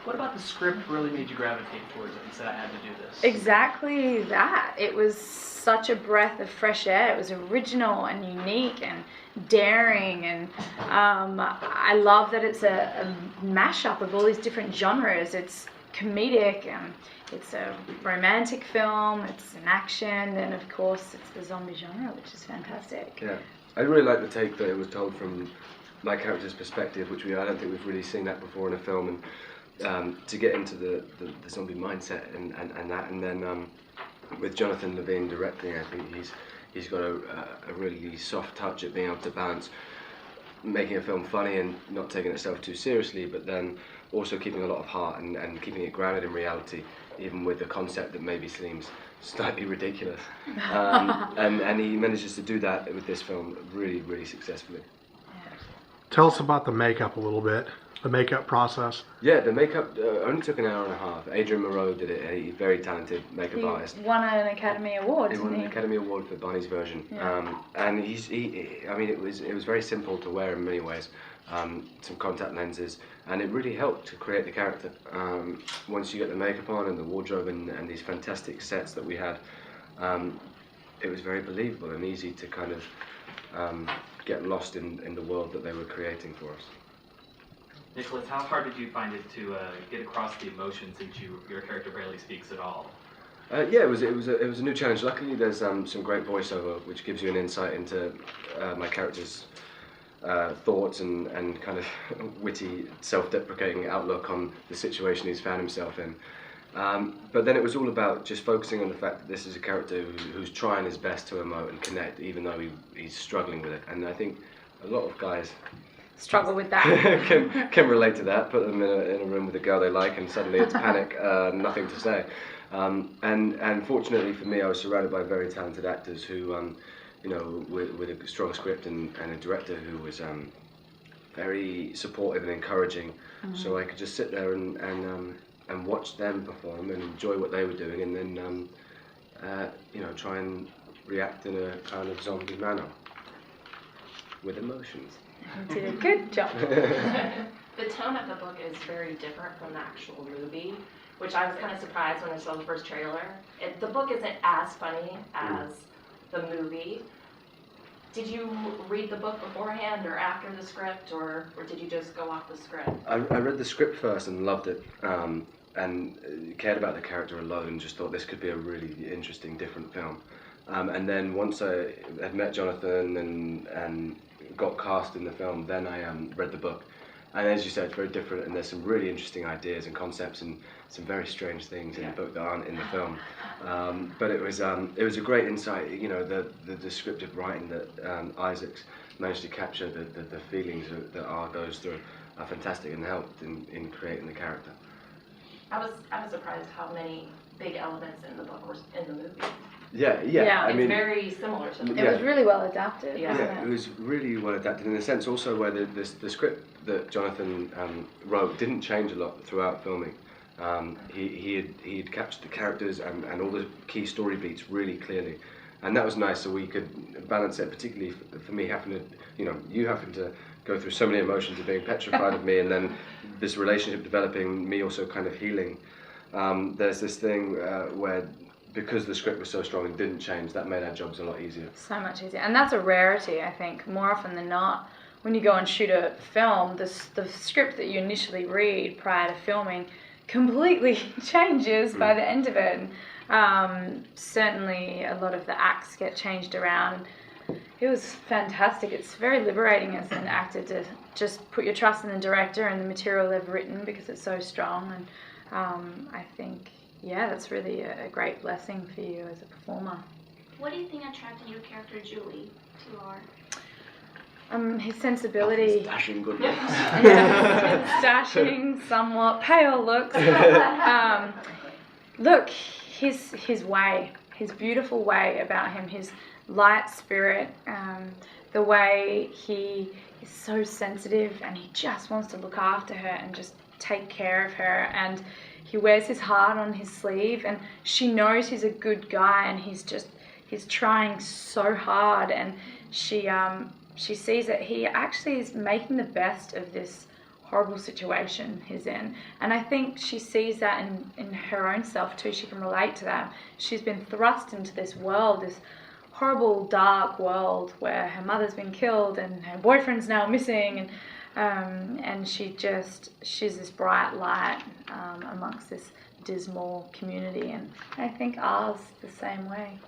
What about the script really made you gravitate towards it and said, I had to do this? Exactly that. It was such a breath of fresh air. It was original and unique and daring, and I love that it's a mashup of all these different genres. It's comedic, and it's a romantic film, it's an action, and of course it's the zombie genre, which is fantastic. Yeah, I really like the take that it was told from my character's perspective, which I don't think we've really seen that before in a film, and to get into the zombie mindset and that, and then with Jonathan Levine directing, I think he's got a really soft touch at being able to balance making a film funny and not taking itself too seriously, but then also keeping a lot of heart and keeping it grounded in reality, even with a concept that maybe seems slightly ridiculous. And he manages to do that with this film really, really successfully. Tell us about the makeup a little bit, the makeup process. Yeah, the makeup only took an hour and a half. Adrian Moreau did it, a very talented makeup artist. He won an Academy Award, He didn't won he? an Academy Award for Barney's version. Yeah. And I mean, it was very simple to wear in many ways. Some contact lenses, and it really helped to create the character. Once you get the makeup on and the wardrobe and these fantastic sets that we had, it was very believable and easy to kind of get lost in the world that they were creating for us. Nicholas, how hard did you find it to get across the emotion since your character barely speaks at all? Yeah, it was a new challenge. Luckily, there's some great voiceover which gives you an insight into my character's thoughts and kind of witty, self-deprecating outlook on the situation he's found himself in. But then it was all about just focusing on the fact that this is a character who's trying his best to emote and connect, even though he's struggling with it. And I think a lot of guys Struggle with that. can relate to that. Put them in a room with a girl they like, and suddenly it's panic, nothing to say. And fortunately for me, I was surrounded by very talented actors who, you know, with a strong script and a director who was very supportive and encouraging. Mm-hmm. So I could just sit there and watch them perform and enjoy what they were doing, and then you know, try and react in a kind of zombie manner with emotions. You did a good job. The tone of the book is very different from the actual movie, which I was kind of surprised when I saw the first trailer. The book isn't as funny as the movie. Did you read the book beforehand or after the script, or did you just go off the script? I read the script first and loved it, and cared about the character alone, and just thought this could be a really interesting, different film. And then once I had met Jonathan and got cast in the film, then I read the book. And as you said, it's very different, and there's some really interesting ideas and concepts and some very strange things in the book that aren't in the film. But it was a great insight. You know, the descriptive writing that Isaac's managed to capture, the feelings that R goes through, are fantastic and helped in creating the character. I was surprised how many big elements in the book were in the movie. Yeah. Yeah, I It's mean, very similar to the movie. It was really well adapted, Yeah. wasn't yeah, it? it was really well adapted in a sense also where the script that Jonathan wrote didn't change a lot throughout filming. He'd captured the characters and all the key story beats really clearly, and that was nice, so we could balance it, particularly for me having to, you having to go through so many emotions of being petrified of me, and then this relationship developing, me also kind of healing. There's this thing where, because the script was so strong and didn't change, that made our jobs a lot easier. So much easier. And that's a rarity, I think. More often than not, when you go and shoot a film, the script that you initially read prior to filming completely changes by the end of it. And, certainly a lot of the acts get changed around. It was fantastic. It's very liberating as an actor to just put your trust in the director and the material they've written, because it's so strong. And I think, yeah, that's really a great blessing for you as a performer. What do you think attracted your character Julie to R? His sensibility. Dashing good looks. Yeah, dashing, somewhat pale looks. Look, his way, his beautiful way about him, his light spirit, the way he is so sensitive and he just wants to look after her and just take care of her, and he wears his heart on his sleeve, and she knows he's a good guy, and he's trying so hard, and she sees that he actually is making the best of this horrible situation he's in. And I think she sees that in her own self too. She can relate to that. She's been thrust into this world, this horrible, dark world where her mother's been killed and her boyfriend's now missing, and she's this bright light amongst this dismal community, and I think ours the same way.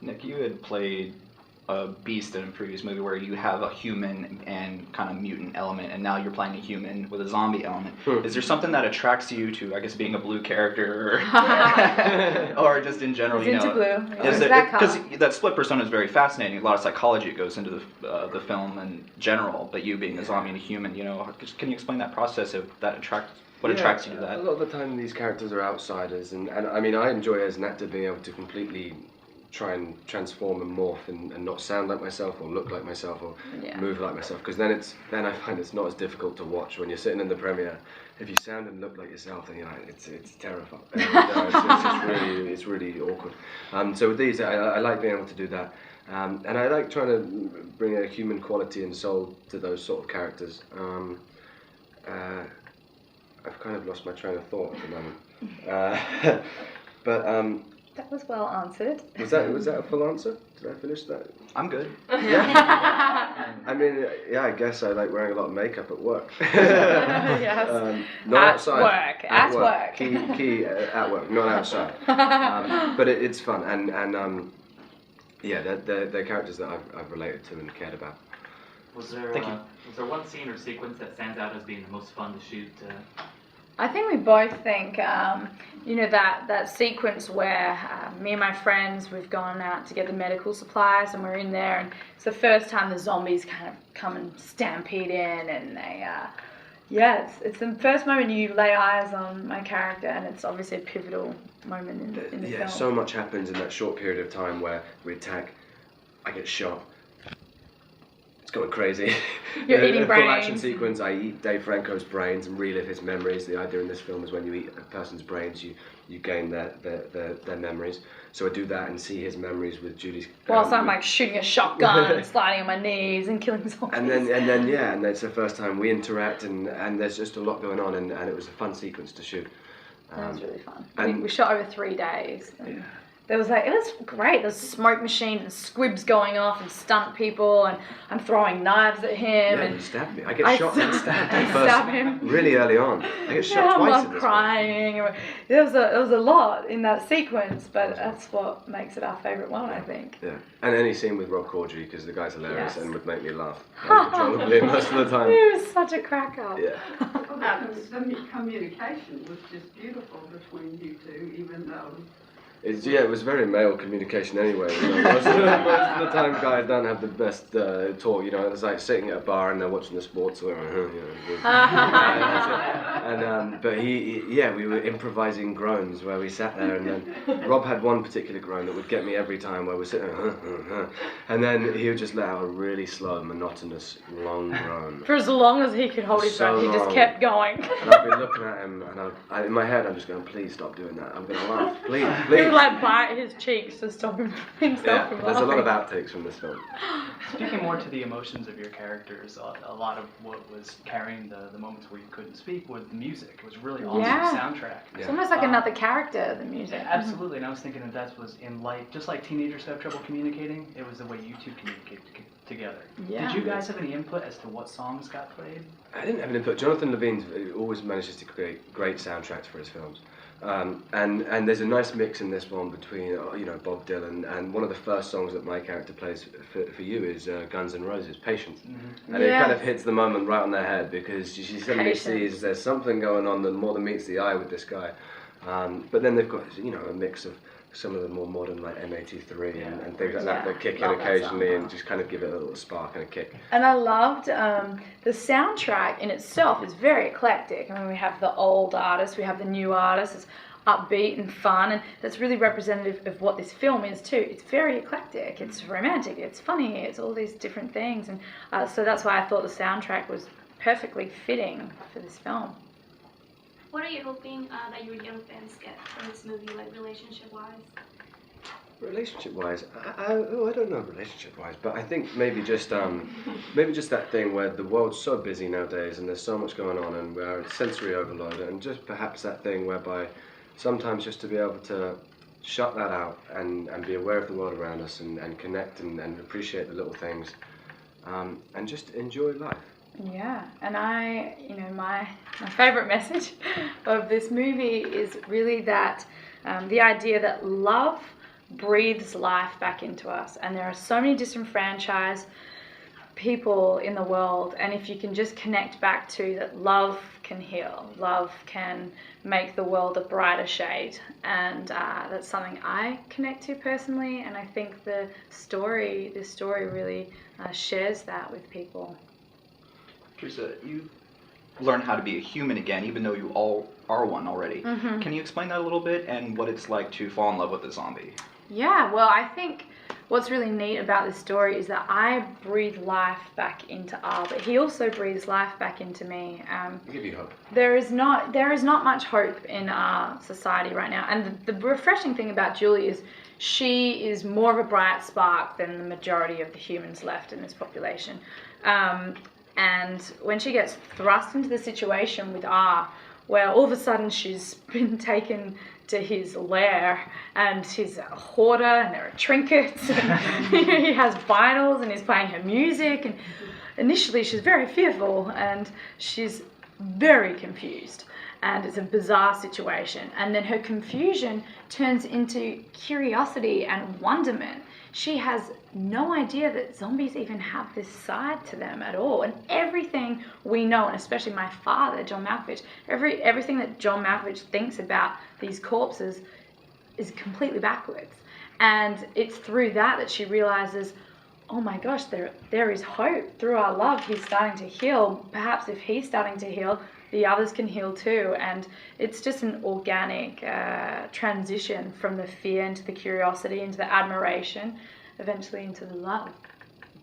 Nick, you had played a beast in a previous movie where you have a human and kind of mutant element, and now you're playing a human with a zombie element. Is there something that attracts you to, I guess, being a blue character, or just in general? He's into blue. Because that split persona is very fascinating. A lot of psychology goes into the film in general, but you being a zombie and a human, can you explain that process of that what attracts you to that? A lot of the time, these characters are outsiders, and I mean, I enjoy as an actor being able to completely try and transform and morph and not sound like myself or look like myself or move like myself, because then I find it's not as difficult to watch when you're sitting in the premiere. If you sound and look like yourself, then you're like, it's terrifying. It's really awkward. So with these, I like being able to do that, and I like trying to bring a human quality and soul to those sort of characters. I've kind of lost my train of thought at the moment, but. That was well answered. Was that a full answer? Did I finish that? I'm good. Yeah. I mean, I guess I like wearing a lot of makeup at work. Yes. Not at outside. Work. At work. Key at work, not outside. But it's fun, and they're characters that I've related to and cared about. Was there one scene or sequence that stands out as being the most fun to shoot? I think we both think, that sequence where me and my friends, we've gone out to get the medical supplies and we're in there, and it's the first time the zombies kind of come and stampede in, and they, it's the first moment you lay eyes on my character, and it's obviously a pivotal moment in the film. Yeah, so much happens in that short period of time where we attack, I get shot. It's going crazy. You're eating brains. Full action sequence, I eat Dave Franco's brains and relive his memories. The idea in this film is when you eat a person's brains, you gain their memories. So I do that and see his memories with Julie's. Whilst I'm like shooting a shotgun and sliding on my knees and killing zombies. And then it's the first time we interact, and there's just a lot going on, and it was a fun sequence to shoot. That was really fun. And we shot over 3 days. It was great. There's a smoke machine and squibs going off and stunt people, and I'm throwing knives at him. Yeah, and he stabbed me. I get shot and stabbed stab him. Really early on. I get shot twice I'm in this crying. There was a lot in that sequence, but that's what makes it our favourite one, I think. Yeah, and any scene with Rob Corddry, because the guy's hilarious and would make me laugh Probably most of the time. He was such a crack up. Yeah. The communication was just beautiful between you two, even though... It was very male communication anyway. Most of the time, guys don't have the best talk. It's like sitting at a bar and they're watching the sports. But we were improvising groans where we sat there, and then Rob had one particular groan that would get me every time, where we're sitting there, and then he would just let out a really slow, monotonous, long groan. For as long as he could hold his breath, he just kept going. And I'd be looking at him, and in my head, I'm just going, please stop doing that. I'm going to laugh, please. He would like bite his cheeks to stop himself from laughing. There's a lot of outtakes from this film. Speaking more to the emotions of your characters, a lot of what was carrying the moments where you couldn't speak was the music. It was really awesome soundtrack. It's almost like another character, the music. Absolutely, and I was thinking that was in light, just like teenagers have trouble communicating, it was the way you two communicate together. Yeah. Did you guys have any input as to what songs got played? I didn't have an input. Jonathan Levine's always manages to create great soundtracks for his films. And there's a nice mix in this one between Bob Dylan, and one of the first songs that my character plays for you is Guns N' Roses, Patience. Mm-hmm. And it kind of hits the moment right on their head, because she suddenly sees there's something going on that more than meets the eye with this guy. But then they've got a mix of some of the more modern, like M83 and things like that kick in occasionally and just kind of give it a little spark and a kick. And I loved the soundtrack in itself is very eclectic. I mean, we have the old artists, we have the new artists. It's upbeat and fun, and that's really representative of what this film is too. It's very eclectic. It's romantic. It's funny. It's all these different things, and so that's why I thought the soundtrack was perfectly fitting for this film. What are you hoping that your young fans get from this movie, like relationship-wise? Relationship-wise, I don't know relationship-wise, but I think maybe just that thing where the world's so busy nowadays and there's so much going on and we're sensory overloaded, and just perhaps that thing whereby sometimes just to be able to shut that out and be aware of the world around us and connect and appreciate the little things, and just enjoy life. Yeah, and my favorite message of this movie is really that the idea that love breathes life back into us, and there are so many disenfranchised people in the world, and if you can just connect back to that, love can heal, love can make the world a brighter shade, and that's something I connect to personally, and I think this story really shares that with people. Teresa, you learn how to be a human again, even though you all are one already. Mm-hmm. Can you explain that a little bit and what it's like to fall in love with a zombie? Yeah, well, I think what's really neat about this story is that I breathe life back into R, but he also breathes life back into me. Give you hope. There is not much hope in our society right now, and the refreshing thing about Julie is she is more of a bright spark than the majority of the humans left in this population. And when she gets thrust into the situation with R, where all of a sudden she's been taken to his lair, and he's a hoarder, and there are trinkets, and he has vinyls, and he's playing her music, and initially she's very fearful, and she's very confused, and it's a bizarre situation, and then her confusion turns into curiosity and wonderment. She has no idea that zombies even have this side to them at all. And everything we know, and especially my father, John Malkovich, everything that John Malkovich thinks about these corpses is completely backwards. And it's through that she realizes, oh my gosh, there is hope. Through our love, he's starting to heal. Perhaps if he's starting to heal, the others can heal too. And it's just an organic transition from the fear into the curiosity, into the admiration, eventually into the love.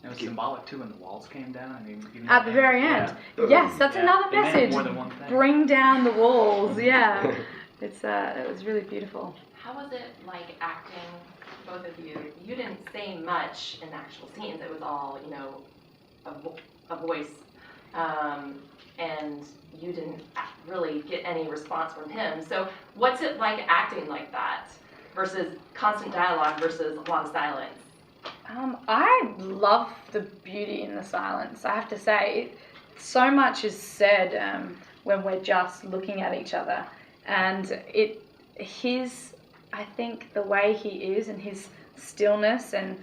It was symbolic too when the walls came down. I mean, even At the very end. Yeah. Yes, that's another It meant message. more than one thing. Bring down the walls. Yeah. It was really beautiful. How was it like acting, both of you? You didn't say much in the actual scenes. It was all, a voice. And you didn't really get any response from him. So what's it like acting like that versus constant dialogue versus a lot of silence? I love the beauty in the silence. I have to say, so much is said when we're just looking at each other, and I think the way he is and his stillness and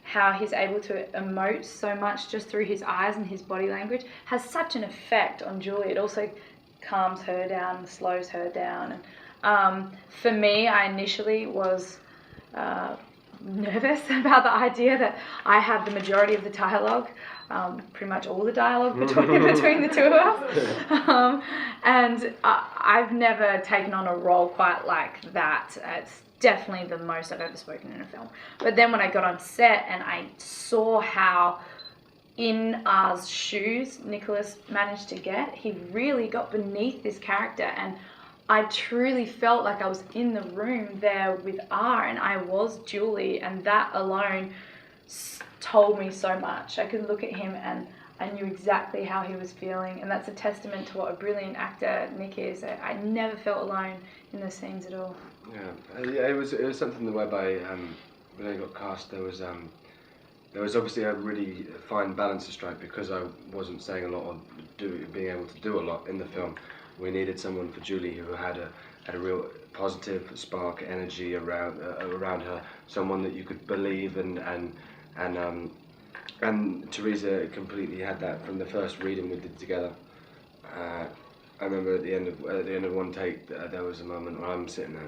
how he's able to emote so much just through his eyes and his body language has such an effect on Julie. It also calms her down, slows her down. And for me, I initially was nervous about the idea that I have the majority of the dialogue, pretty much all the dialogue between the two of us. And I've never taken on a role quite like that. It's definitely the most I've ever spoken in a film. But then when I got on set and I saw how in R's shoes Nicholas managed to get, he really got beneath this character, and I truly felt like I was in the room there with R, and I was Julie, and that alone told me so much. I could look at him and I knew exactly how he was feeling, and that's a testament to what a brilliant actor Nick is. I never felt alone in the scenes at all. Yeah, it was something whereby when I got cast, there was obviously a really fine balance to strike, because I wasn't saying a lot or being able to do a lot in the film. We needed someone for Julie who had a real positive spark, energy around her, someone that you could believe, and Teresa completely had that from the first reading we did together. I remember at the end of one take, there was a moment where I'm sitting there,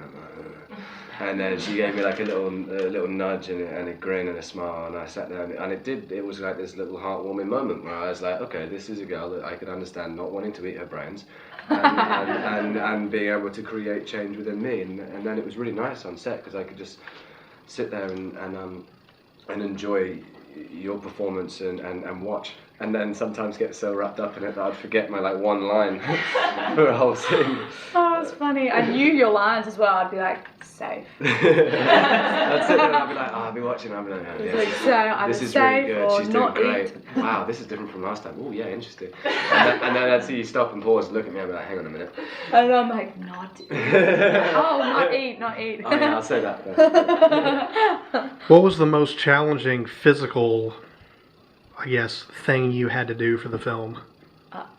and then she gave me like a little nudge and a grin and a smile, and I sat there, and it was like this little heartwarming moment where I was like, okay, this is a girl that I could understand not wanting to eat her brains, and being able to create change within me, and then it was really nice on set because I could just sit there and enjoy your performance and watch, and then sometimes get so wrapped up in it that I'd forget my like one line for a whole scene. Oh, it's funny. I knew your lines as well. I'd be like, safe. That's it. And I'll be like, I'll be watching. I'll be like, It's like, so either this is really safe good. or She's doing not great. eat. Wow, this is different from last time. Oh yeah, interesting. And then I'd see you stop and pause, and look at me, and be like, hang on a minute. And I'm like, not eat. Oh, not eat. Oh yeah, I'll say that. What was the most challenging physical, I guess, thing you had to do for the film?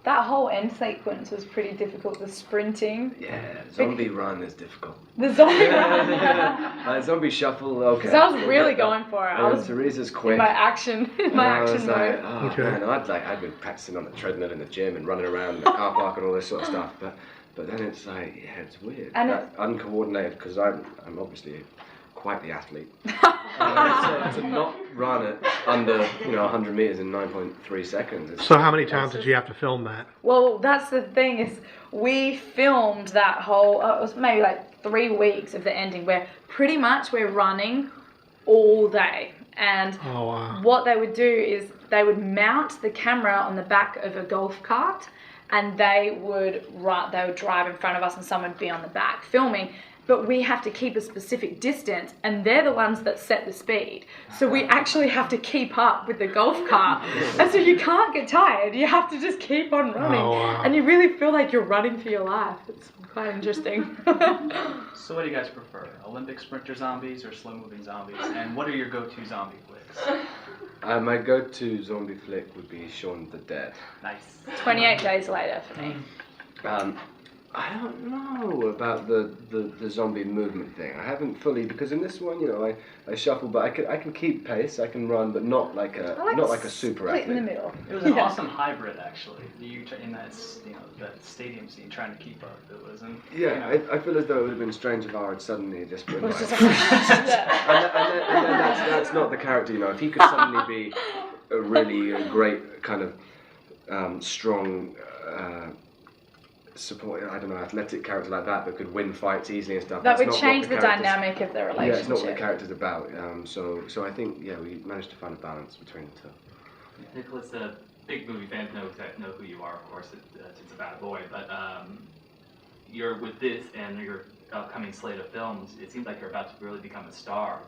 That whole end sequence was pretty difficult. The sprinting, Yeah, zombie run is difficult. the zombie run. Zombie shuffle, okay. Because I was really going for it. I was Teresa's in quick. my action I was mode. like, oh Okay. man, I'd been practicing on the treadmill in the gym and running around in the car park and all this sort of stuff. But then it's like, yeah, it's weird. And That uncoordinated, because I'm obviously quite the athlete. So to not run it under 100 meters in 9.3 seconds. So how many times did you have to film that? Well, that's the thing is we filmed that whole, it was maybe like 3 weeks of the ending where pretty much we're running all day. And Oh, wow. what they would do is they would mount the camera on the back of a golf cart and they would drive in front of us and someone would be on the back filming. But we have to keep a specific distance, and they're the ones that set the speed. So we actually have to keep up with the golf cart. And so you can't get tired. You have to just keep on running. Oh, wow. And you really feel like you're running for your life. It's quite interesting. So what do you guys prefer? Olympic sprinter zombies or slow-moving zombies? And what are your go-to zombie flicks? My go-to zombie flick would be Shaun of the Dead. Nice. 28 days later for me. I don't know about the zombie movement thing. I haven't fully, because in this one, I shuffle, but I can keep pace. I can run, but not like a super Split in the athlete. middle. It was an awesome hybrid, actually. You in that that stadium scene trying to keep up. It wasn't. Yeah, I feel as though it would have been strange if I had suddenly just been It was like, just like, and then that's not the character, If he could suddenly be a really great kind of strong. Support, I don't know, athletic character like that could win fights easily and stuff. that That's would not what change the character's- dynamic of the relationship. Yeah, it's not what the character's about. So I think we managed to find a balance between the two. Nicholas, big movie fans know who you are, of course. It's a bad boy, but you're with this and your upcoming slate of films. It seems like you're about to really become a star.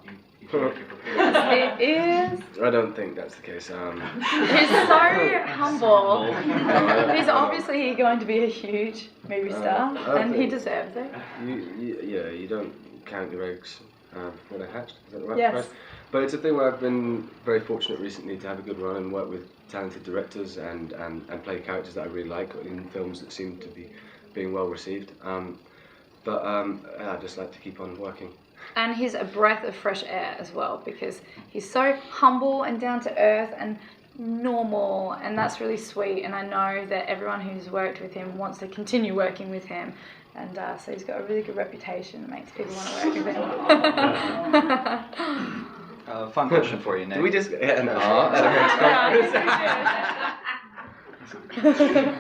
You feel like you're prepared. It is. I don't think that's the case. He's so humble. He's obviously going to be a huge movie star, and he deserves it. You don't count your eggs before they're hatched. Is that the right Yes. phrase? But it's a thing where I've been very fortunate recently to have a good run and work with talented directors and play characters that I really like in films that seem to be being well received. But I just like to keep on working. And he's a breath of fresh air as well, because he's so humble and down to earth and normal, and that's really sweet. And I know that everyone who's worked with him wants to continue working with him, and so he's got a really good reputation. It makes people want to work with him. Fun question for you, Nick. Do we just get an R at a press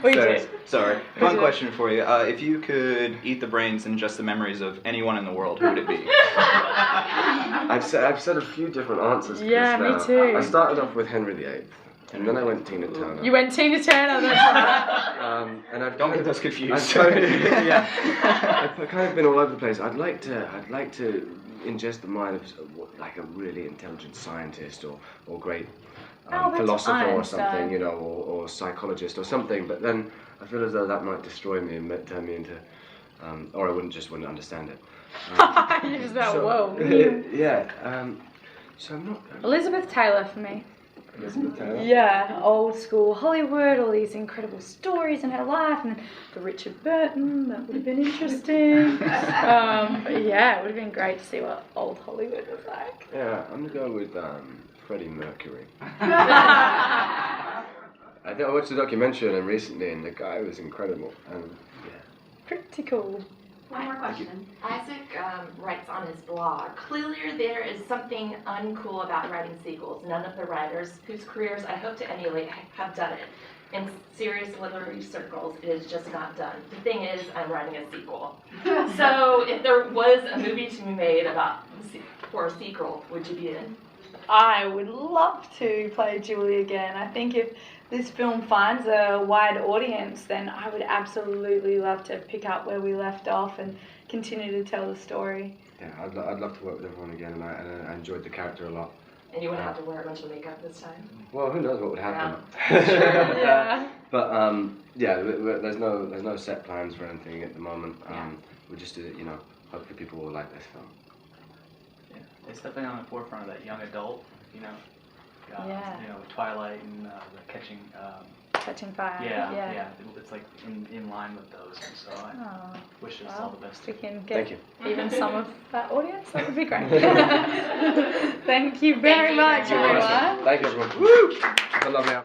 We did. Sorry. Fun question for you. If you could eat the brains and just the memories of anyone in the world, who would it be? I've said a few different answers. Yeah, me too. I started off with Henry VIII, and then I went Tina Turner. You went Tina Turner. That's right. And I've Don't kind get of- us confused. I've kind of been all over the place. I'd like to ingest the mind of like a really intelligent scientist or great that's philosopher or Einstein. something, or psychologist or something. But then I feel as though that might destroy me and turn me into, or I wouldn't understand it. You just went, So- whoa. Yeah. So I'm not. Elizabeth Taylor for me. Elizabeth Taylor. Yeah, old school Hollywood, all these incredible stories in her life, and the Richard Burton, that would have been interesting. But yeah, it would have been great to see what old Hollywood was like. Yeah, I'm gonna go with Freddie Mercury. I think I watched a documentary on him recently, and the guy was incredible. Pretty cool. One more question. Isaac writes on his blog, clearly there is something uncool about writing sequels. None of the writers whose careers I hope to emulate have done it. In serious literary circles, it is just not done. The thing is, I'm writing a sequel. So if there was a movie to be made for a sequel, would you be in? I would love to play Julie again. I think if this film finds a wide audience, then I would absolutely love to pick up where we left off and continue to tell the story. Yeah, I'd love to work with everyone again, and I enjoyed the character a lot. And you wouldn't have to wear a bunch of makeup this time. Well, who knows what would happen? Yeah. But yeah, there's no set plans for anything at the moment. We just hopefully people will like this film. Yeah, it's definitely on the forefront of that young adult, Yeah. Twilight and the Catching Fire. Yeah, it's like in line with those, and so I wish us all the best. We can Thank get you. even some of that audience. That would be great. Thank you very much, everyone. Thank you, everyone. Woo! Have a lovely afternoon.